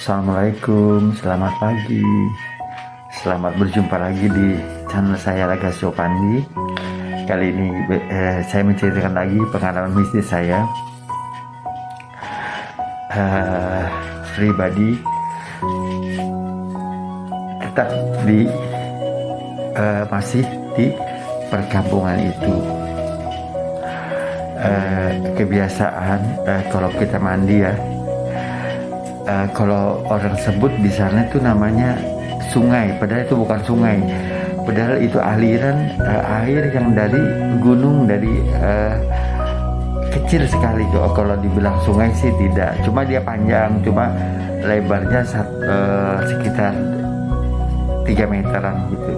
Assalamualaikum, selamat pagi. Selamat berjumpa lagi di channel saya Lagasio Pandi. Kali ini saya menceritakan lagi pengalaman bisnis saya pribadi, tetap di masih di perkampungan itu. Kebiasaan kalau kita mandi ya, kalau orang sebut di sana itu namanya sungai, padahal itu bukan sungai, padahal itu aliran air yang dari gunung, dari kecil sekali. Kalau dibilang sungai sih tidak, cuma dia panjang, cuma lebarnya sekitar 3 meteran gitu.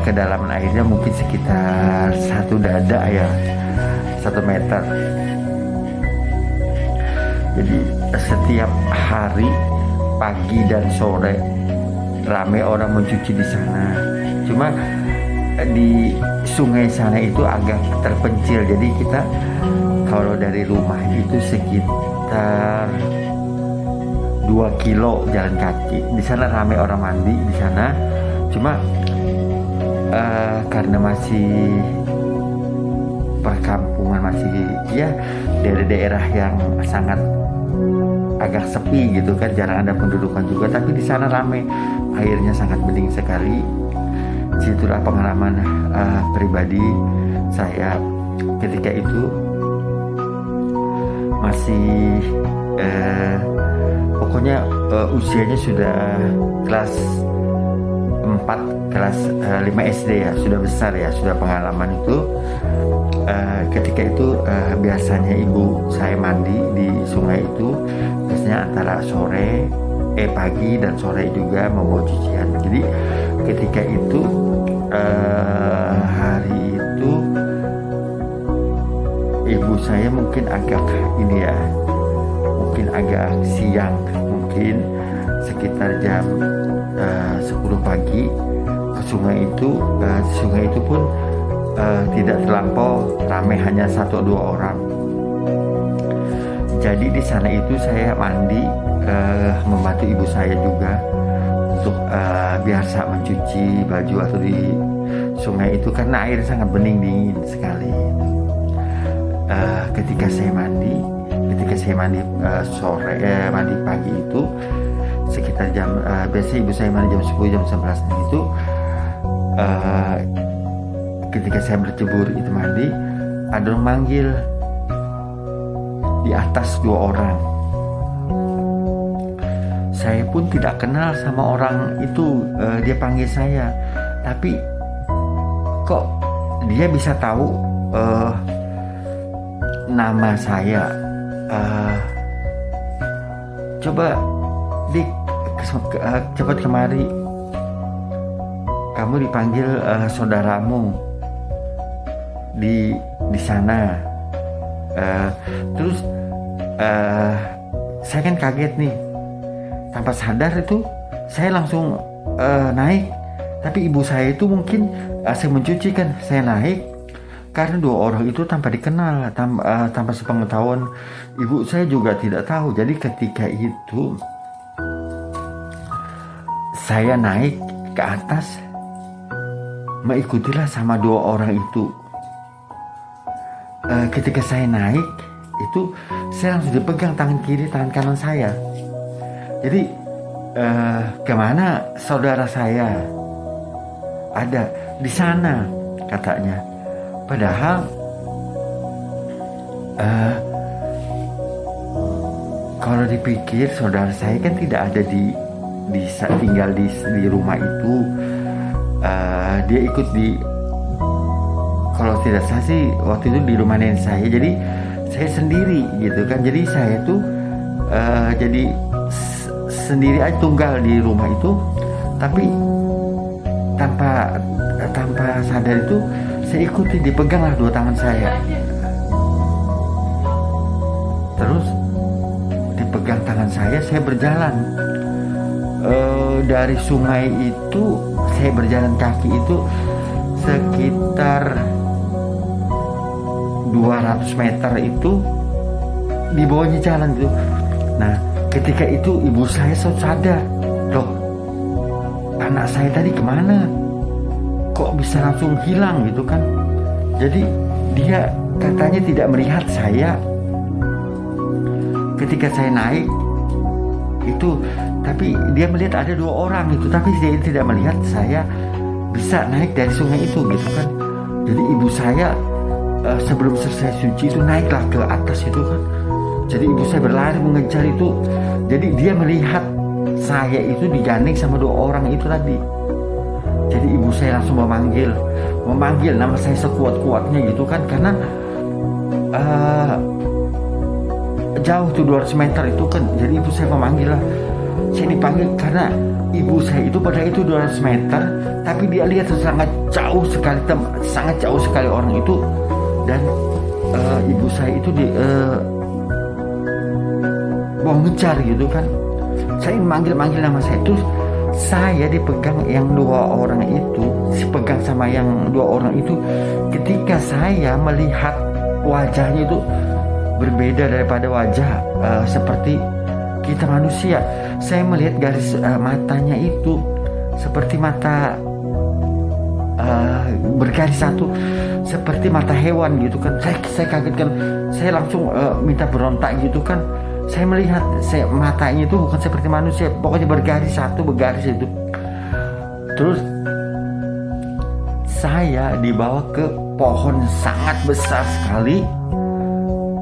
Kedalaman airnya mungkin sekitar 1 dada ya, 1 meter. Jadi setiap hari pagi dan sore ramai orang mencuci di sana. Cuma di sungai sana itu agak terpencil, jadi kita kalau dari rumah itu sekitar 2 kilo jalan kaki. Di sana ramai orang mandi di sana. Cuma karena masih perkampungan, masih ya dari daerah yang sangat agak sepi gitu kan, jarang ada pendudukan juga, tapi di sana ramai, airnya sangat bening sekali. Situlah pengalaman pribadi saya ketika itu masih pokoknya usianya sudah kelas 4, kelas 5 SD ya, sudah besar ya, sudah pengalaman itu. Ketika itu biasanya ibu saya mandi di sungai itu biasanya antara pagi dan sore juga membawa cucian. Jadi ketika itu hari itu ibu saya mungkin agak mungkin agak siang, mungkin sekitar jam 10 pagi ke sungai itu. Sungai itu pun tidak terlampau ramai, hanya 1-2 orang. Jadi di sana itu saya mandi, membantu ibu saya juga untuk biasa mencuci baju atau di sungai itu, karena air sangat bening, dingin sekali. Ketika saya mandi sore, mandi pagi itu sekitar jam biasa ibu saya mandi jam 10, jam 11 itu. Ketika saya berjemur itu mandi, ada orang manggil di atas 2 orang. Saya pun tidak kenal sama orang itu. Dia panggil saya, tapi kok dia bisa tahu nama saya. Coba Dik, cepat kemari, kamu dipanggil saudaramu di sana. Terus saya kan kaget nih, tanpa sadar itu saya langsung naik. Tapi ibu saya itu mungkin saya mencuci kan, saya naik karena 2 orang itu tanpa dikenal, tanpa sepengetahuan ibu saya juga tidak tahu. Jadi ketika itu saya naik ke atas, mengikutilah sama 2 orang itu. Ketika saya naik itu, saya langsung dipegang tangan kiri, tangan kanan saya. Jadi kemana saudara saya? Ada di sana katanya. Padahal kalau dipikir saudara saya kan tidak ada tinggal di rumah itu. Dia ikut kalau tidak salah sih waktu itu di rumah nenek saya. Jadi saya sendiri gitu kan. Jadi saya tuh jadi sendiri aja, tunggal di rumah itu. Tapi tanpa sadar itu saya ikuti, dipeganglah 2 tangan saya. Terus dipegang tangan saya berjalan dari sungai itu. Saya berjalan kaki itu sekitar 200 meter itu, di bawahnya jalan gitu. Nah ketika itu ibu saya sadar, loh anak saya tadi kemana, kok bisa langsung hilang gitu kan. Jadi dia katanya tidak melihat saya ketika saya naik itu, tapi dia melihat ada 2 orang itu, tapi dia tidak melihat saya bisa naik dari sungai itu gitu kan. Jadi ibu saya sebelum selesai suci itu naiklah ke atas itu kan. Jadi ibu saya berlari mengejar itu. Jadi dia melihat saya itu digandeng sama 2 orang itu tadi. Jadi ibu saya langsung memanggil nama saya sekuat-kuatnya gitu kan, karena jauh tuh 200 meter itu kan. Jadi ibu saya memanggil lah. Saya dipanggil karena ibu saya itu pada itu 200 meter, tapi dia lihat sangat jauh sekali orang itu. Dan ibu saya itu mau ngejar gitu kan. Saya manggil nama saya, terus saya dipegang yang 2 orang itu, dipegang sama yang 2 orang itu. Ketika saya melihat wajahnya itu berbeda daripada wajah seperti kita manusia. Saya melihat garis matanya itu seperti mata bergaris satu, seperti mata hewan gitu kan. Saya kaget kan, saya langsung minta berontak gitu kan. Saya melihat matanya itu bukan seperti manusia, pokoknya bergaris itu. Terus saya dibawa ke pohon sangat besar sekali.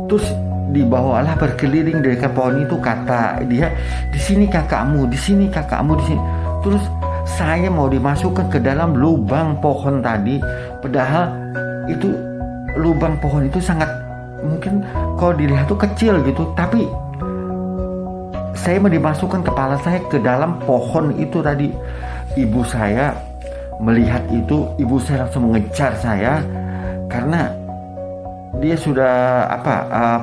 Terus dibawalah berkeliling dari pohon itu, kata dia, di sini kakakmu, di sini. Terus saya mau dimasukkan ke dalam lubang pohon tadi, padahal itu lubang pohon itu sangat, mungkin kalau dilihat tuh kecil gitu, tapi saya mau dimasukkan kepala saya ke dalam pohon itu tadi. Ibu saya melihat itu, ibu saya langsung mengejar saya karena dia sudah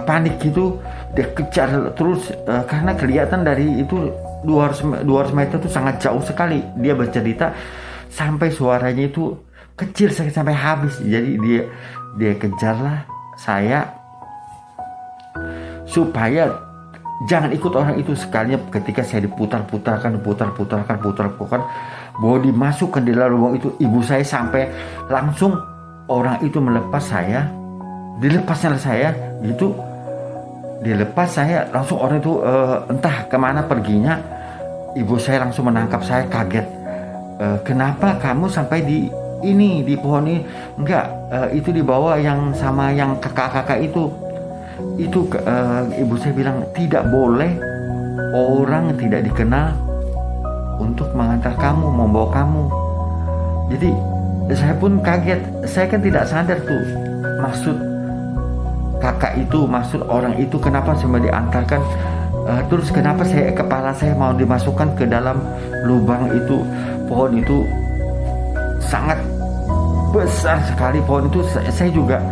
panik gitu. Dia kejar terus karena kelihatan dari itu 200 meter itu sangat jauh sekali. Dia bercerita sampai suaranya itu kecil sampai habis. Jadi dia kejarlah saya supaya jangan ikut orang itu. Sekalinya ketika saya diputar-putarkan bahwa dimasukkan di dalam lubang itu, ibu saya sampai langsung orang itu melepas saya, dilepasnya saya gitu. Dilepas saya langsung, orang itu entah kemana perginya. Ibu saya langsung menangkap saya, kaget. Kenapa kamu sampai di pohon ini? Enggak, itu dibawa yang sama yang kakak-kakak itu. Ibu saya bilang tidak boleh orang tidak dikenal untuk mengantar kamu, membawa kamu. Jadi saya pun kaget. Saya kan tidak sadar tuh maksud kakak itu, maksud orang itu, kenapa semua diantarkan. Terus kenapa kepala saya mau dimasukkan ke dalam lubang itu. Pohon itu sangat besar sekali. Pohon itu saya juga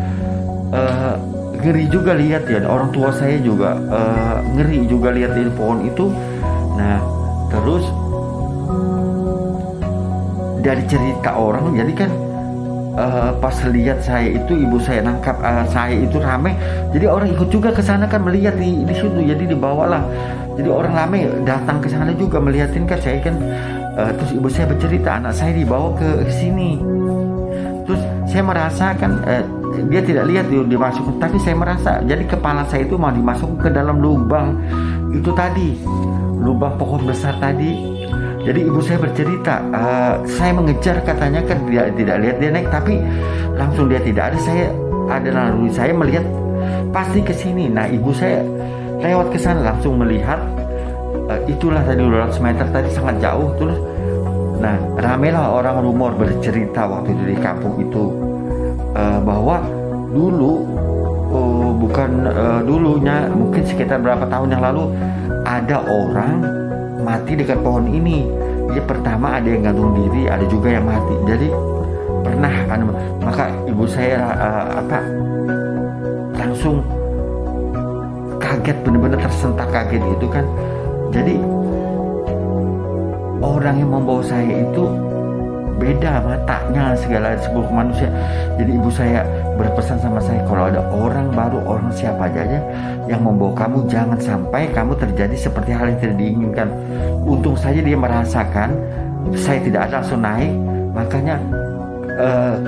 ngeri juga lihat ya. Orang tua saya juga ngeri juga lihat di pohon itu. Nah terus dari cerita orang, jadi kan pas lihat saya itu, ibu saya nangkap saya itu rame, jadi orang ikut juga ke sana kan, melihat di situ. Jadi dibawalah, jadi orang rame datang ke sana juga melihatin kan saya kan. Terus ibu saya bercerita anak saya dibawa ke sini. Terus saya merasakan dia tidak lihat dimasukkan, tapi saya merasa jadi kepala saya itu mau dimasukkan ke dalam lubang itu tadi, lubang pohon besar tadi. Jadi ibu saya bercerita, saya mengejar katanya kan, dia tidak lihat dia naik, tapi langsung dia tidak ada. Saya ada lalu saya melihat pasti ke sini. Nah ibu saya lewat ke sana langsung melihat itulah tadi 200 meter tadi sangat jauh. Terus nah ramailah orang rumor bercerita waktu itu di kampung itu bahwa dulu dulunya mungkin sekitar berapa tahun yang lalu ada orang mati dekat pohon ini. Dia pertama ada yang gantung diri, ada juga yang mati. Jadi pernah kan, maka ibu saya langsung kaget, benar-benar tersentak kaget gitu kan. Jadi orang yang membawa saya itu beda matanya segala sebuah manusia. Jadi ibu saya berpesan sama saya, kalau ada orang baru, orang siapa aja yang membawa kamu, jangan sampai kamu terjadi seperti hal yang tidak diinginkan. Untung saja dia merasakan saya tidak ada langsung naik. Makanya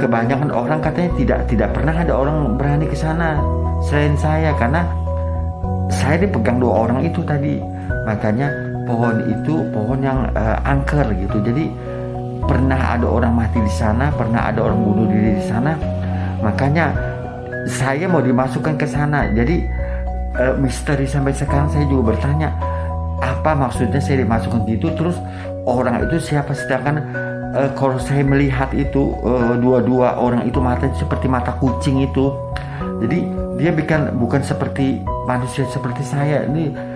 kebanyakan orang katanya tidak pernah ada orang berani ke sana selain saya, karena saya dipegang 2 orang itu tadi. Makanya pohon itu pohon yang angker gitu. Jadi pernah ada orang mati di sana, pernah ada orang bunuh diri di sana. Makanya saya mau dimasukkan ke sana. Jadi misteri sampai sekarang saya juga bertanya, apa maksudnya saya dimasukkan gitu, terus orang itu siapa? Sedangkan kalau saya melihat itu dua orang itu matanya seperti mata kucing itu. Jadi dia bukan seperti manusia seperti saya. Ini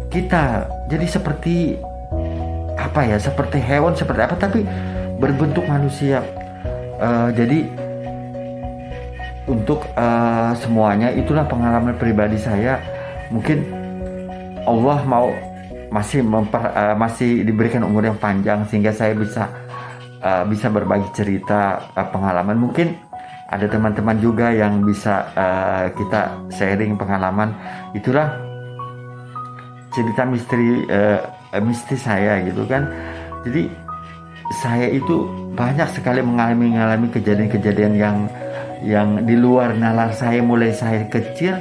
kita jadi seperti apa ya, seperti hewan, seperti apa, tapi berbentuk manusia. Jadi untuk semuanya itulah pengalaman pribadi saya. Mungkin Allah mau masih diberikan umur yang panjang sehingga saya bisa berbagi cerita pengalaman. Mungkin ada teman-teman juga yang bisa kita sharing pengalaman. Itulah cerita misteri saya gitu kan. Jadi saya itu banyak sekali mengalami kejadian-kejadian yang di luar nalar saya, mulai saya kecil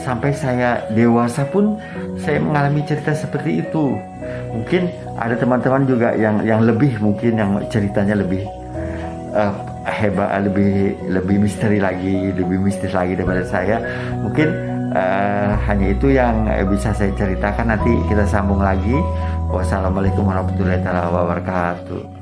sampai saya dewasa pun saya mengalami cerita seperti itu. Mungkin ada teman-teman juga yang lebih, mungkin yang ceritanya lebih hebat, lebih misteri lagi, lebih mistis lagi daripada saya. Mungkin hanya itu yang bisa saya ceritakan. Nanti kita sambung lagi. Wassalamualaikum warahmatullahi wabarakatuh.